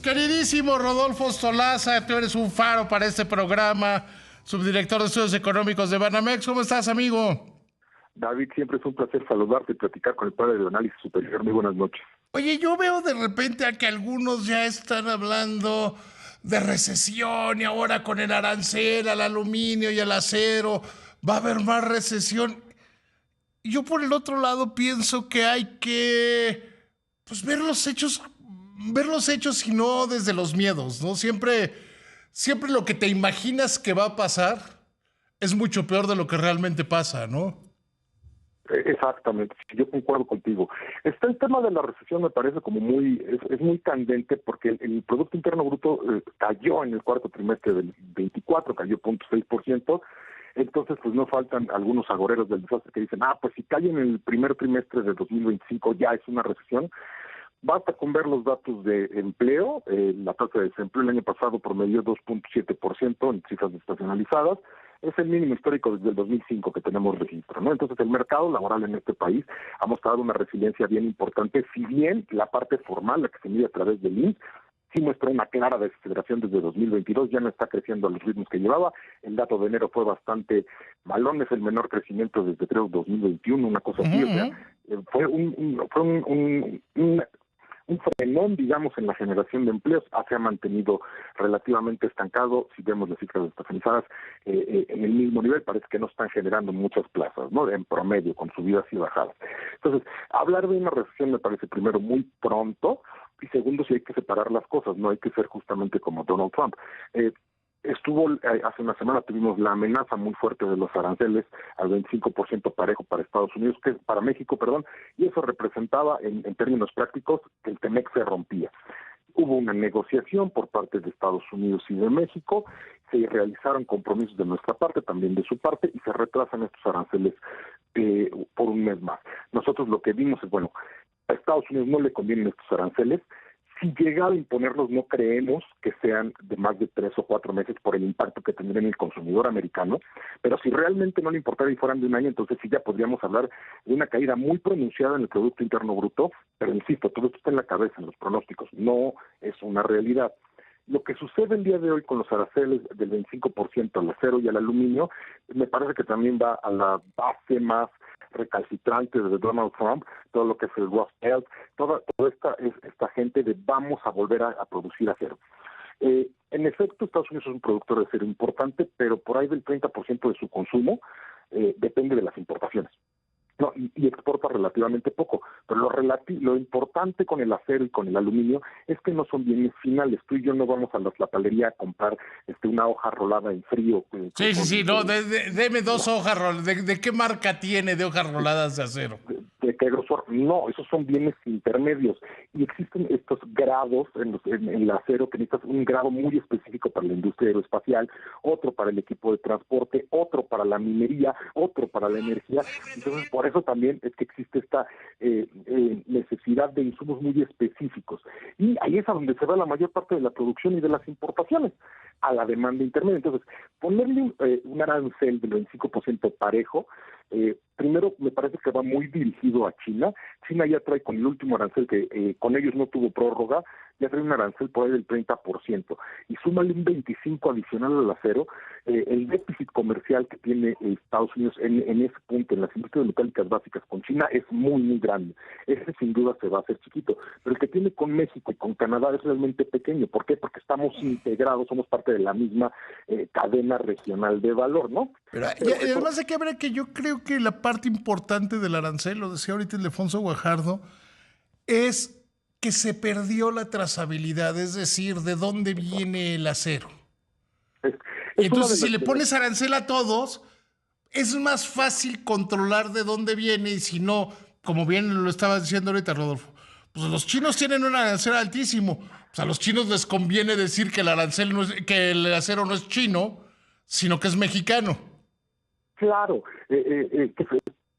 Queridísimo Rodolfo Stolaza, tú eres un faro para este programa, subdirector de Estudios Económicos de Banamex. ¿Cómo estás, amigo? David, siempre es un placer saludarte y platicar con el padre de análisis superior. Muy buenas noches. Oye, yo veo de repente a que algunos ya están hablando de recesión y ahora con el arancel al aluminio y al acero va a haber más recesión. Yo por el otro lado pienso que hay que pues, ver los hechos y no desde los miedos, ¿no? Siempre lo que te imaginas que va a pasar es mucho peor de lo que realmente pasa, ¿no? Exactamente, yo concuerdo contigo. El tema de la recesión me parece como es muy candente porque el Producto Interno Bruto cayó en el cuarto trimestre del 24, cayó 0.6%. Entonces, pues no faltan algunos agoreros del desastre que dicen, pues si cae en el primer trimestre de 2025 ya es una recesión. Basta con ver los datos de empleo. La tasa de desempleo el año pasado promedió 2.7% en cifras estacionalizadas. Es el mínimo histórico desde el 2005 que tenemos registro, ¿no? Entonces, el mercado laboral en este país ha mostrado una resiliencia bien importante, si bien la parte formal, la que se mide a través del INS, sí muestra una clara desaceleración desde 2022, ya no está creciendo a los ritmos que llevaba. El dato de enero fue bastante malón, es el menor crecimiento desde creo 2021, una cosa así. O sea, fue un frenón, digamos, en la generación de empleos. Se ha mantenido relativamente estancado. Si vemos las cifras estacionalizadas en el mismo nivel, parece que no están generando muchas plazas, ¿no? En promedio, con subidas y bajadas. Entonces, hablar de una recesión me parece primero muy pronto, y segundo, sí hay que separar las cosas, no hay que ser justamente como Donald Trump. Hace una semana tuvimos la amenaza muy fuerte de los aranceles al 25% parejo para Estados Unidos, para México, perdón, y eso representaba en términos prácticos que el TEMEC se rompía. Hubo una negociación por parte de Estados Unidos y de México, se realizaron compromisos de nuestra parte, también de su parte, y se retrasan estos aranceles por un mes más. Nosotros lo que vimos es, bueno, a Estados Unidos no le convienen estos aranceles. Si llega a imponerlos, no creemos que sean de más de 3 o 4 meses por el impacto que tendría en el consumidor americano, pero si realmente no le importara y fueran de un año, entonces sí ya podríamos hablar de una caída muy pronunciada en el Producto Interno Bruto, pero insisto, todo esto está en la cabeza, en los pronósticos, no es una realidad. Lo que sucede el día de hoy con los aranceles del 25% al acero y al aluminio, me parece que también va a la base más recalcitrante de Donald Trump, todo lo que es el Rust Belt, toda esta gente de vamos a volver a producir acero. En efecto, Estados Unidos es un productor de acero importante, pero por ahí del 30% de su consumo depende de las importaciones. No, y exporta relativamente poco, pero lo importante con el acero y con el aluminio es que no son bienes finales. Tú y yo no vamos a la palería a comprar una hoja rolada en frío. Sí, no, deme dos hojas roladas. ¿De qué marca tiene de hojas roladas de acero? ¿De qué grosor? No, esos son bienes intermedios. Y existen estos grados en el acero, que necesitas un grado muy específico para la industria aeroespacial, otro para el equipo de transporte, otro para la minería, otro para la energía. Entonces, por eso también es que existe esta necesidad de insumos muy específicos. Y ahí es a donde se va la mayor parte de la producción y de las importaciones, a la demanda intermedia. Entonces, ponerle un arancel del 25% parejo, primero me parece que va muy dirigido a China. China ya trae con el último arancel que con ellos no tuvo prórroga, ya trae un arancel por ahí del 30%, y súmale un 25% adicional al acero. El déficit comercial que tiene Estados Unidos en ese punto, en las industrias metálicas básicas con China, es muy, muy grande. Ese sin duda se va a hacer chiquito, pero el que tiene con México y con Canadá es realmente pequeño. ¿Por qué? Porque estamos integrados, somos parte de la misma cadena regional de valor, ¿no? Pero además hay que ver que yo creo que la parte importante del arancel, lo decía ahorita Ildefonso Guajardo, es que se perdió la trazabilidad, es decir, de dónde viene el acero. Y entonces, si le pones arancel a todos, es más fácil controlar de dónde viene, y si no, como bien lo estabas diciendo ahorita, Rodolfo, pues los chinos tienen un arancel altísimo. Pues a los chinos les conviene decir que que el acero no es chino, sino que es mexicano. Claro,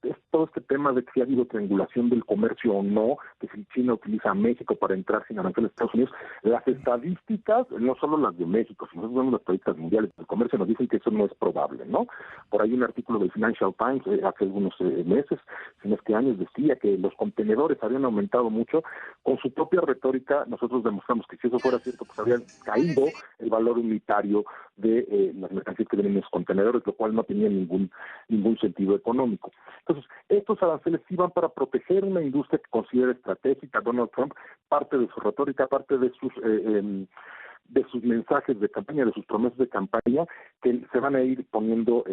es todo este tema de que si ha habido triangulación del comercio o no, que si China utiliza a México para entrar sin aranceles a Estados Unidos. Las estadísticas, no solo las de México, sino las estadísticas mundiales del comercio nos dicen que eso no es probable, ¿no? Por ahí un artículo del Financial Times hace algunos meses, si no es que años, decía que los contenedores habían aumentado mucho. Con su propia retórica, nosotros demostramos que si eso fuera cierto, pues habían caído el valor unitario de las mercancías que vienen en los contenedores, lo cual no tenía ningún sentido económico. Entonces, estos aranceles iban para proteger una industria que considera estratégica. Donald Trump, parte de su retórica, parte de sus mensajes de campaña, de sus promesas de campaña, que se van a ir poniendo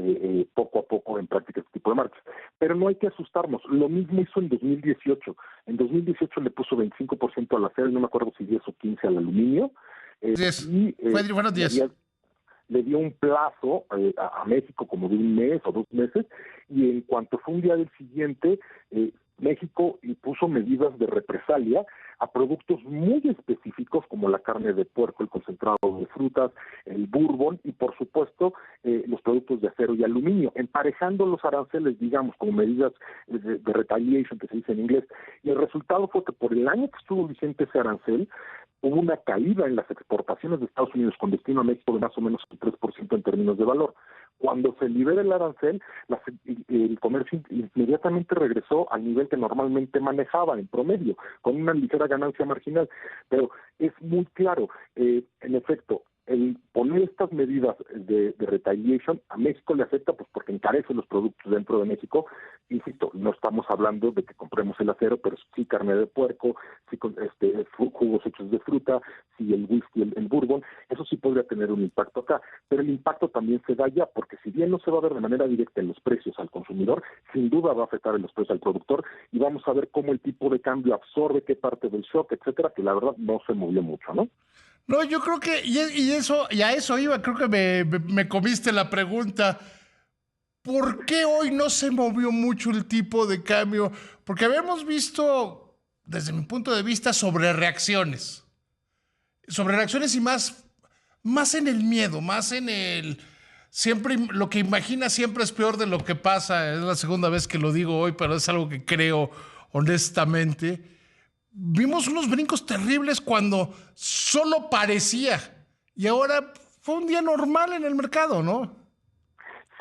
poco a poco en práctica este tipo de marchas. Pero no hay que asustarnos. Lo mismo hizo en 2018. En 2018 le puso 25% al acero, no me acuerdo si 10 o 15 al aluminio. 10. Fueron 10. Le dio un plazo a México como de un mes o 2 meses, y en cuanto fue un día del siguiente, México impuso medidas de represalia a productos muy específicos como la carne de puerco, el concentrado de frutas, el bourbon y por supuesto los productos de acero y aluminio, emparejando los aranceles, digamos, como medidas de retaliation, que se dice en inglés. Y el resultado fue que por el año que estuvo vigente ese arancel, hubo una caída en las exportaciones de Estados Unidos con destino a México de más o menos el 3% en términos de valor. Cuando se libera el arancel, el comercio inmediatamente regresó al nivel que normalmente manejaba en promedio, con una ligera ganancia marginal. Pero es muy claro, en efecto, el poner estas medidas de retaliation a México le afecta pues porque encarece los productos dentro de México. Insisto, no estamos hablando de que compremos el acero, pero sí carne de puerco, sí jugos hechos de fruta, sí el whisky, el bourbon, eso sí podría tener un impacto acá, pero el impacto también se da ya, porque si bien no se va a ver de manera directa en los precios al consumidor, sin duda va a afectar en los precios al productor, y vamos a ver cómo el tipo de cambio absorbe qué parte del shock, etcétera, que la verdad no se movió mucho, ¿no? No, yo creo que, y a eso iba, creo que me comiste la pregunta. ¿Por qué hoy no se movió mucho el tipo de cambio? Porque habíamos visto, desde mi punto de vista, sobre reacciones y más en el miedo, más en el... Siempre lo que imaginas siempre es peor de lo que pasa. Es la segunda vez que lo digo hoy, pero es algo que creo honestamente. Vimos unos brincos terribles cuando solo parecía. Y ahora fue un día normal en el mercado, ¿no?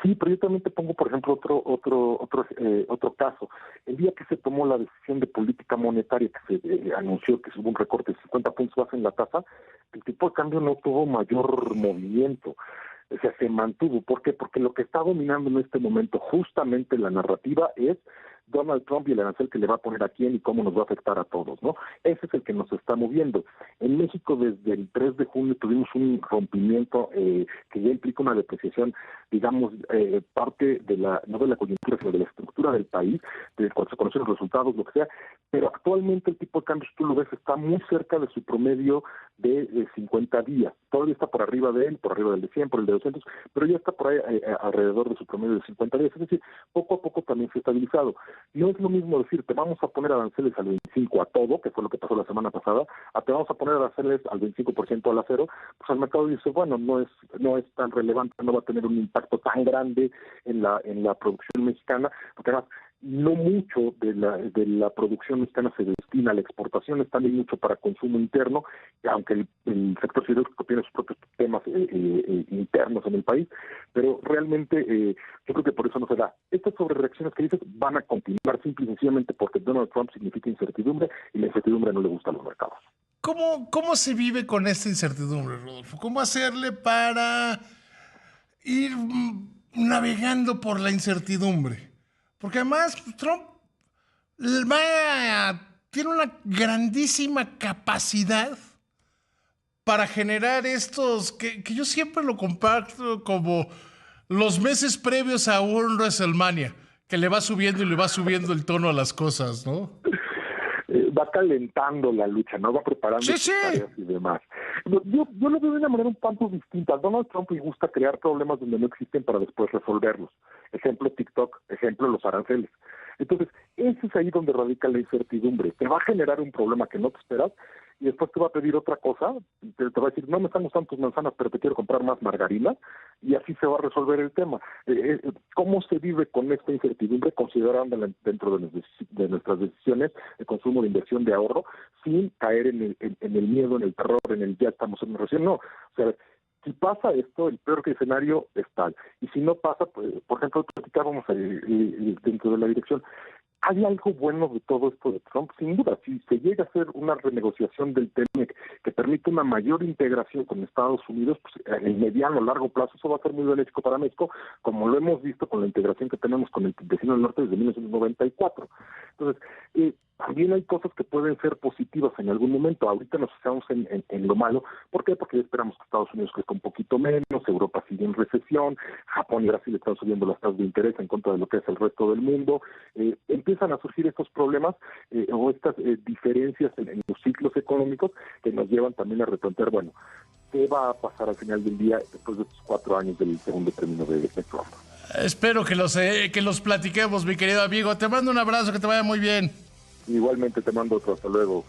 Sí, pero yo también te pongo, por ejemplo, otro caso. El día que se tomó la decisión de política monetaria, que se anunció que hubo un recorte de 50 puntos base en la tasa, el tipo de cambio no tuvo mayor movimiento. O sea, se mantuvo. ¿Por qué? Porque lo que está dominando en este momento justamente la narrativa es Donald Trump y el arancel que le va a poner a quién y cómo nos va a afectar a todos, ¿no? Ese es el que nos está moviendo. En México, desde el 3 de junio tuvimos un rompimiento que ya implica una depreciación, digamos, parte de no de la coyuntura, sino de la estructura del país, de cuando se conocen los resultados, lo que sea, pero actualmente el tipo de cambio, si tú lo ves, está muy cerca de su promedio de 50 días. Todavía está por arriba de él, por arriba del de 100, por el de 200, pero ya está por ahí alrededor de su promedio de 50 días. Es decir, poco a poco también se ha estabilizado. No es lo mismo decir, te vamos a poner aranceles al 25 a todo, que fue lo que pasó la semana pasada, a te vamos a poner aranceles al 25% al acero, pues el mercado dice, bueno, no es tan relevante, no va a tener un impacto tan grande en la producción mexicana, porque además no mucho de la producción mexicana se destina a la exportación, está bien mucho para consumo interno, aunque el sector siderúrgico tiene sus propios temas internos en el país, pero realmente yo creo que por eso no se da. Estas sobrereacciones que dices van a continuar simple y sencillamente porque Donald Trump significa incertidumbre y la incertidumbre no le gusta a los mercados. ¿Cómo se vive con esta incertidumbre, Rodolfo? ¿Cómo hacerle para ir navegando por la incertidumbre? Porque además Trump tiene una grandísima capacidad para generar estos, que yo siempre lo comparto como los meses previos a un WrestleMania, que le va subiendo y le va subiendo el tono a las cosas, ¿no? Va calentando la lucha, ¿no? Va preparando sus tareas y demás. Yo lo veo de una manera un tanto distinta. A Donald Trump le gusta crear problemas donde no existen para después resolverlos. Ejemplo TikTok, ejemplo los aranceles. Entonces, ese es ahí donde radica la incertidumbre. Te va a generar un problema que no te esperas y después te va a pedir otra cosa, te va a decir, no me están gustando tus manzanas, pero te quiero comprar más margarina, y así se va a resolver el tema. ¿Cómo se vive con esta incertidumbre, considerando dentro de nuestras decisiones de consumo, de inversión, de ahorro, sin caer en el miedo, en el terror, en el ya estamos en una recesión? No, o sea, si pasa esto, el peor escenario es tal. Y si no pasa, pues, por ejemplo, platicábamos dentro de la dirección, ¿hay algo bueno de todo esto de Trump? Sin duda, si se llega a hacer una renegociación del TEMEC que permite una mayor integración con Estados Unidos, pues en el mediano o largo plazo eso va a ser muy benéfico para México, como lo hemos visto con la integración que tenemos con el vecino del norte desde 1994. Entonces, también hay cosas que pueden ser positivas en algún momento. Ahorita nos estamos en lo malo. ¿Por qué? Porque ya esperamos que Estados Unidos crezca un poquito menos, Europa sigue en recesión, Japón y Brasil están subiendo las tasas de interés en contra de lo que es el resto del mundo. Empiezan a surgir estos problemas o estas diferencias en los ciclos económicos que nos llevan también a replantear, bueno, ¿qué va a pasar al final del día después de estos 4 años del segundo término de Trump? Espero que los platiquemos, mi querido amigo. Te mando un abrazo, que te vaya muy bien. Igualmente te mando otro, hasta luego.